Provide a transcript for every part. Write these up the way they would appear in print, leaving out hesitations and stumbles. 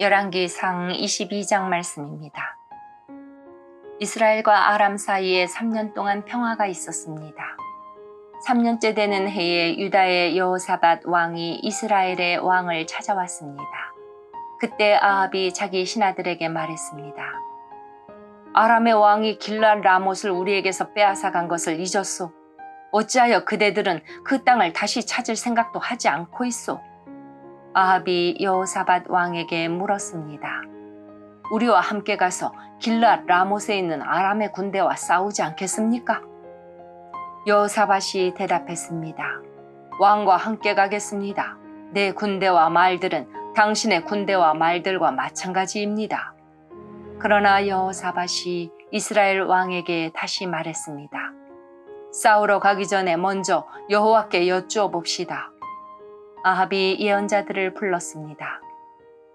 열왕기상 22장 말씀입니다. 이스라엘과 아람 사이에 3년 동안 평화가 있었습니다. 3년째 되는 해에 유다의 여호사밧 왕이 이스라엘의 왕을 찾아왔습니다. 그때 아합이 자기 신하들에게 말했습니다. 아람의 왕이 길르앗 라못을 우리에게서 빼앗아간 것을 잊었소. 어찌하여 그대들은 그 땅을 다시 찾을 생각도 하지 않고 있소. 아합이 여호사밧 왕에게 물었습니다. 우리와 함께 가서 길르앗 라못에 있는 아람의 군대와 싸우지 않겠습니까? 여호사밧이 대답했습니다. 왕과 함께 가겠습니다. 내 군대와 말들은 당신의 군대와 말들과 마찬가지입니다. 그러나 여호사밧이 이스라엘 왕에게 다시 말했습니다. 싸우러 가기 전에 먼저 여호와께 여쭈어 봅시다. 아합이 예언자들을 불렀습니다.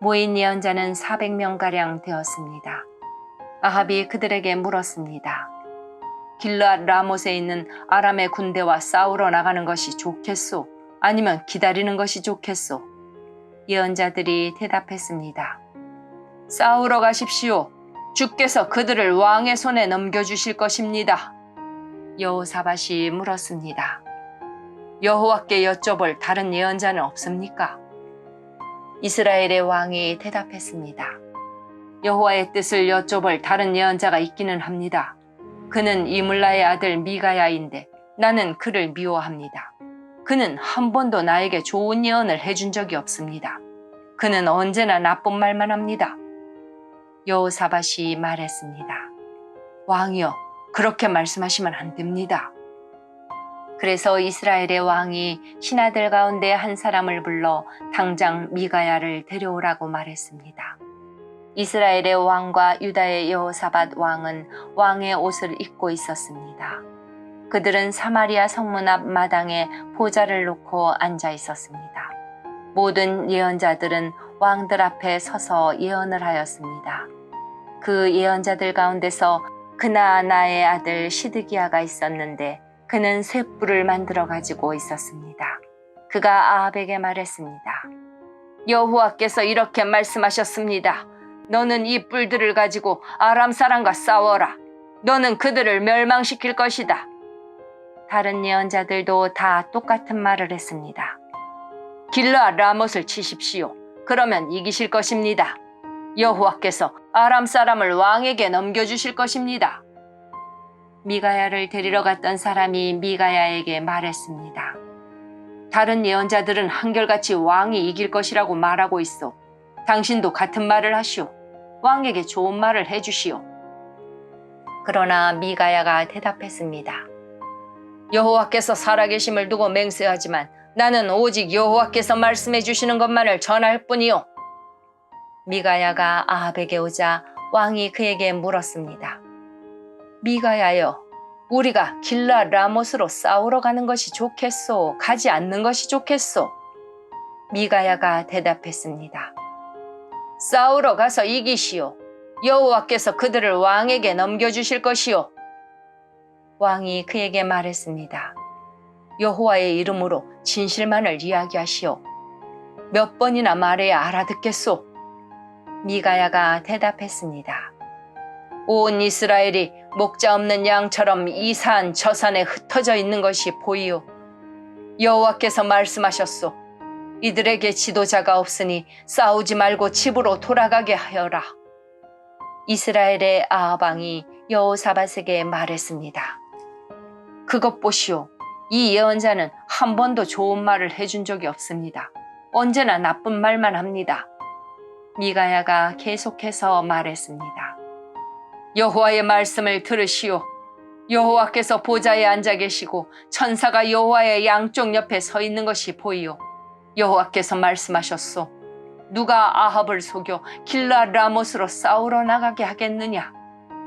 모인 예언자는 400명가량 되었습니다. 아합이 그들에게 물었습니다. 길르앗 라못에 있는 아람의 군대와 싸우러 나가는 것이 좋겠소? 아니면 기다리는 것이 좋겠소? 예언자들이 대답했습니다. 싸우러 가십시오. 주께서 그들을 왕의 손에 넘겨주실 것입니다. 여호사밧이 물었습니다. 여호와께 여쭤볼 다른 예언자는 없습니까? 이스라엘의 왕이 대답했습니다. 여호와의 뜻을 여쭤볼 다른 예언자가 있기는 합니다. 그는 이물라의 아들 미가야인데 나는 그를 미워합니다. 그는 한 번도 나에게 좋은 예언을 해준 적이 없습니다. 그는 언제나 나쁜 말만 합니다. 여호사밧이 말했습니다. 왕이여, 그렇게 말씀하시면 안 됩니다. 그래서 이스라엘의 왕이 신하들 가운데 한 사람을 불러 당장 미가야를 데려오라고 말했습니다. 이스라엘의 왕과 유다의 여호사밧 왕은 왕의 옷을 입고 있었습니다. 그들은 사마리아 성문 앞 마당에 보좌를 놓고 앉아 있었습니다. 모든 예언자들은 왕들 앞에 서서 예언을 하였습니다. 그 예언자들 가운데서 그나아나의 아들 시드기야가 있었는데 그는 쇳불을 만들어 가지고 있었습니다. 그가 아합에게 말했습니다. 여호와께서 이렇게 말씀하셨습니다. 너는 이 뿔들을 가지고 아람 사람과 싸워라. 너는 그들을 멸망시킬 것이다. 다른 예언자들도 다 똑같은 말을 했습니다. 길르앗 라못을 치십시오. 그러면 이기실 것입니다. 여호와께서 아람 사람을 왕에게 넘겨주실 것입니다. 미가야를 데리러 갔던 사람이 미가야에게 말했습니다. 다른 예언자들은 한결같이 왕이 이길 것이라고 말하고 있어. 당신도 같은 말을 하시오. 왕에게 좋은 말을 해주시오. 그러나 미가야가 대답했습니다. 여호와께서 살아계심을 두고 맹세하지만 나는 오직 여호와께서 말씀해 주시는 것만을 전할 뿐이요. 미가야가 아합에게 오자 왕이 그에게 물었습니다. 미가야여, 우리가 길르앗 라못으로 싸우러 가는 것이 좋겠소? 가지 않는 것이 좋겠소? 미가야가 대답했습니다. 싸우러 가서 이기시오. 여호와께서 그들을 왕에게 넘겨주실 것이오. 왕이 그에게 말했습니다. 여호와의 이름으로 진실만을 이야기하시오. 몇 번이나 말해야 알아듣겠소? 미가야가 대답했습니다. 온 이스라엘이 목자 없는 양처럼 이 산 저 산에 흩어져 있는 것이 보이오. 여호와께서 말씀하셨소. 이들에게 지도자가 없으니 싸우지 말고 집으로 돌아가게 하여라. 이스라엘의 아합 왕이 여호사밧에게 말했습니다. 그것 보시오. 이 예언자는 한 번도 좋은 말을 해준 적이 없습니다. 언제나 나쁜 말만 합니다. 미가야가 계속해서 말했습니다. 여호와의 말씀을 들으시오. 여호와께서 보좌에 앉아 계시고 천사가 여호와의 양쪽 옆에 서 있는 것이 보이오. 여호와께서 말씀하셨소. 누가 아합을 속여 길르앗 라못으로 싸우러 나가게 하겠느냐?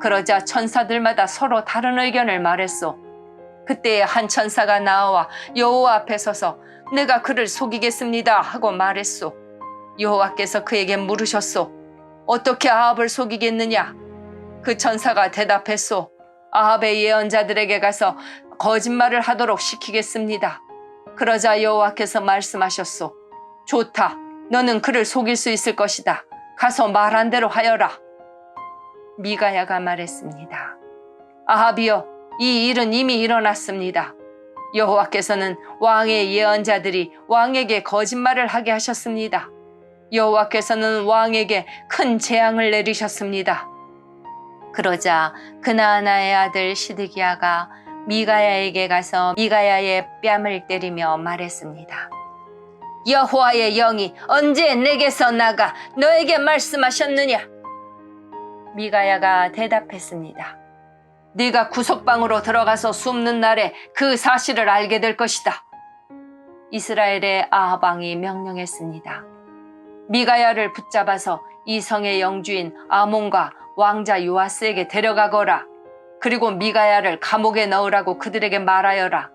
그러자 천사들마다 서로 다른 의견을 말했소. 그때에 한 천사가 나와 여호와 앞에 서서 내가 그를 속이겠습니다 하고 말했소. 여호와께서 그에게 물으셨소. 어떻게 아합을 속이겠느냐? 그 천사가 대답했소. 아합의 예언자들에게 가서 거짓말을 하도록 시키겠습니다. 그러자 여호와께서 말씀하셨소. 좋다. 너는 그를 속일 수 있을 것이다. 가서 말한 대로 하여라. 미가야가 말했습니다. 아합이여, 이 일은 이미 일어났습니다. 여호와께서는 왕의 예언자들이 왕에게 거짓말을 하게 하셨습니다. 여호와께서는 왕에게 큰 재앙을 내리셨습니다. 그러자 그나아나의 아들 시드기야가 미가야에게 가서 미가야의 뺨을 때리며 말했습니다. 여호와의 영이 언제 내게서 나가 너에게 말씀하셨느냐? 미가야가 대답했습니다. 네가 구석방으로 들어가서 숨는 날에 그 사실을 알게 될 것이다. 이스라엘의 아합 왕이 명령했습니다. 미가야를 붙잡아서 이 성의 영주인 아몬과 왕자 요아스에게 데려가거라. 그리고 미가야를 감옥에 넣으라고 그들에게 말하여라.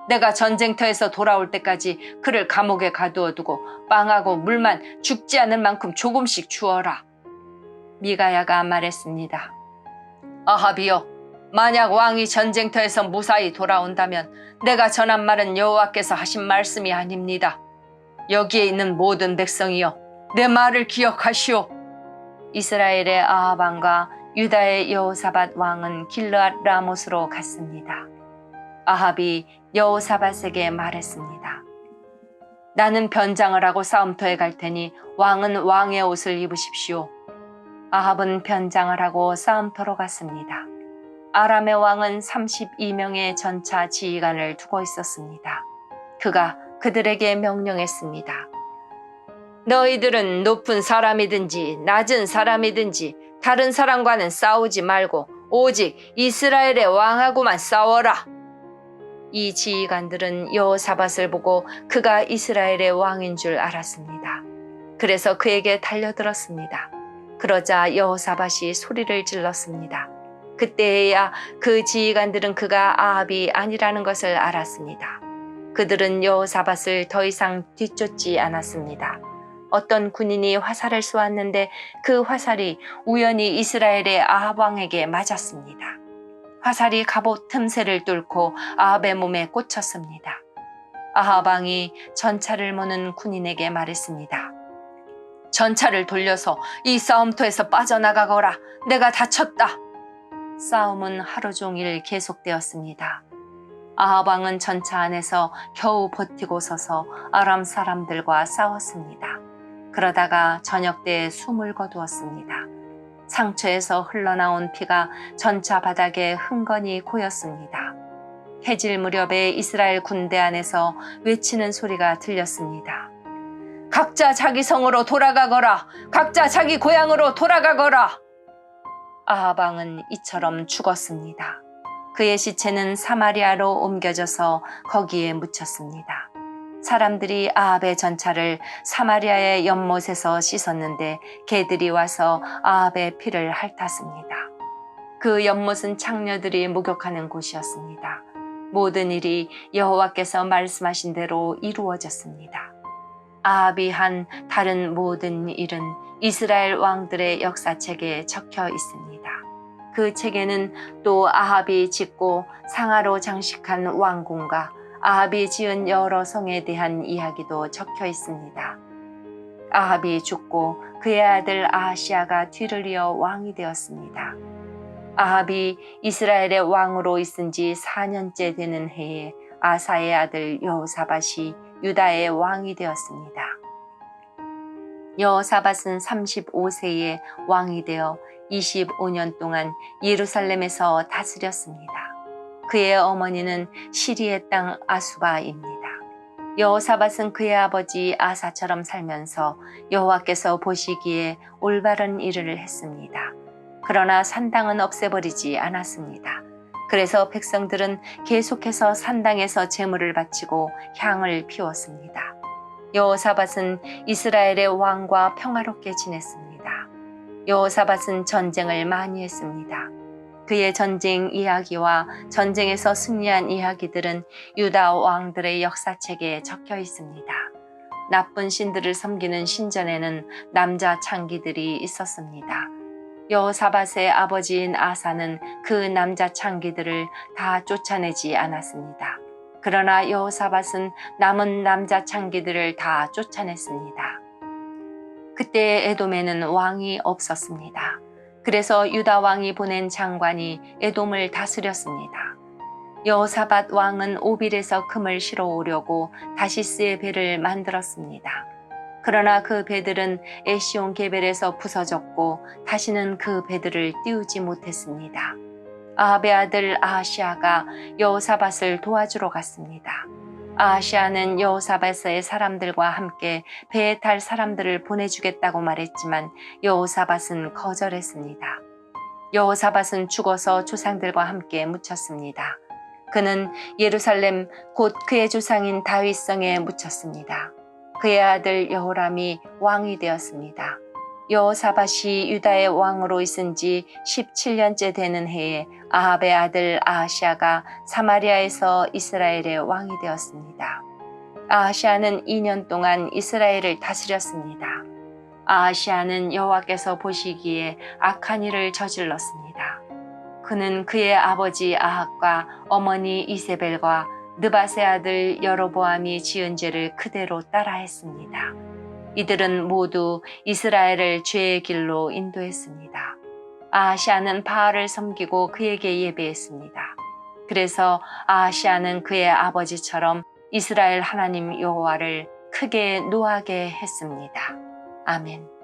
내가 전쟁터에서 돌아올 때까지 그를 감옥에 가두어두고 빵하고 물만 죽지 않을 만큼 조금씩 주어라. 미가야가 말했습니다. 아합이여, 만약 왕이 전쟁터에서 무사히 돌아온다면 내가 전한 말은 여호와께서 하신 말씀이 아닙니다. 여기에 있는 모든 백성이여, 내 말을 기억하시오. 이스라엘의 아합 왕과 유다의 여호사밧 왕은 길르앗 라못으로 갔습니다. 아합이 여호사밧에게 말했습니다. 나는 변장을 하고 싸움터에 갈 테니 왕은 왕의 옷을 입으십시오. 아합은 변장을 하고 싸움터로 갔습니다. 아람의 왕은 32명의 전차 지휘관을 두고 있었습니다. 그가 그들에게 명령했습니다. 너희들은 높은 사람이든지 낮은 사람이든지 다른 사람과는 싸우지 말고 오직 이스라엘의 왕하고만 싸워라. 이 지휘관들은 여호사밧을 보고 그가 이스라엘의 왕인 줄 알았습니다. 그래서 그에게 달려들었습니다. 그러자 여호사밧이 소리를 질렀습니다. 그때야 그 지휘관들은 그가 아합이 아니라는 것을 알았습니다. 그들은 여호사밧을 더 이상 뒤쫓지 않았습니다. 어떤 군인이 화살을 쏘았는데 그 화살이 우연히 이스라엘의 아합 왕에게 맞았습니다. 화살이 갑옷 틈새를 뚫고 아합의 몸에 꽂혔습니다. 아합 왕이 전차를 모는 군인에게 말했습니다. 전차를 돌려서 이 싸움터에서 빠져나가거라. 내가 다쳤다. 싸움은 하루 종일 계속되었습니다. 아합 왕은 전차 안에서 겨우 버티고 서서 아람 사람들과 싸웠습니다. 그러다가 저녁 때에 숨을 거두었습니다. 상처에서 흘러나온 피가 전차 바닥에 흥건히 고였습니다. 해질 무렵에 이스라엘 군대 안에서 외치는 소리가 들렸습니다. 각자 자기 성으로 돌아가거라. 각자 자기 고향으로 돌아가거라. 아합 왕은 이처럼 죽었습니다. 그의 시체는 사마리아로 옮겨져서 거기에 묻혔습니다. 사람들이 아합의 전차를 사마리아의 연못에서 씻었는데 개들이 와서 아합의 피를 핥았습니다. 그 연못은 창녀들이 목욕하는 곳이었습니다. 모든 일이 여호와께서 말씀하신 대로 이루어졌습니다. 아합이 한 다른 모든 일은 이스라엘 왕들의 역사책에 적혀 있습니다. 그 책에는 또 아합이 짓고 상아로 장식한 왕궁과 아합이 지은 여러 성에 대한 이야기도 적혀 있습니다. 아합이 죽고 그의 아들 아하시아가 뒤를 이어 왕이 되었습니다. 아합이 이스라엘의 왕으로 있은 지 4년째 되는 해에 아사의 아들 여호사밧이 유다의 왕이 되었습니다. 여호사밧은 35세에 왕이 되어 25년 동안 예루살렘에서 다스렸습니다. 그의 어머니는 시리의 땅 아수바입니다. 여호사밧은 그의 아버지 아사처럼 살면서 여호와께서 보시기에 올바른 일을 했습니다. 그러나 산당은 없애버리지 않았습니다. 그래서 백성들은 계속해서 산당에서 제물을 바치고 향을 피웠습니다. 여호사밧은 이스라엘의 왕과 평화롭게 지냈습니다. 여호사밧은 전쟁을 많이 했습니다. 그의 전쟁 이야기와 전쟁에서 승리한 이야기들은 유다 왕들의 역사책에 적혀 있습니다. 나쁜 신들을 섬기는 신전에는 남자 창기들이 있었습니다. 여호사밧의 아버지인 아사는 그 남자 창기들을 다 쫓아내지 않았습니다. 그러나 여호사밧은 남은 남자 창기들을 다 쫓아냈습니다. 그때 에돔에는 왕이 없었습니다. 그래서 유다 왕이 보낸 장관이 에돔을 다스렸습니다. 여호사밧 왕은 오빌에서 금을 실어 오려고 다시스의 배를 만들었습니다. 그러나 그 배들은 에시온 게벨에서 부서졌고 다시는 그 배들을 띄우지 못했습니다. 아합의 아들 아하시아가 여호사밧을 도와주러 갔습니다. 아하시아는 여호사밧의 사람들과 함께 배에 탈 사람들을 보내주겠다고 말했지만 여호사밧은 거절했습니다. 여호사밧은 죽어서 조상들과 함께 묻혔습니다. 그는 예루살렘 곧 그의 조상인 다윗성에 묻혔습니다. 그의 아들 여호람이 왕이 되었습니다. 여호사밧이 유다의 왕으로 있은 지 17년째 되는 해에 아합의 아들 아하시아가 사마리아에서 이스라엘의 왕이 되었습니다. 아하시아는 2년 동안 이스라엘을 다스렸습니다. 아하시아는 여호와께서 보시기에 악한 일을 저질렀습니다. 그는 그의 아버지 아합과 어머니 이세벨과 느밧의 아들 여로보암이 지은 죄를 그대로 따라했습니다. 이들은 모두 이스라엘을 죄의 길로 인도했습니다. 아하시아는 바알을 섬기고 그에게 예배했습니다. 그래서 아하시아는 그의 아버지처럼 이스라엘 하나님 여호와를 크게 노하게 했습니다. 아멘.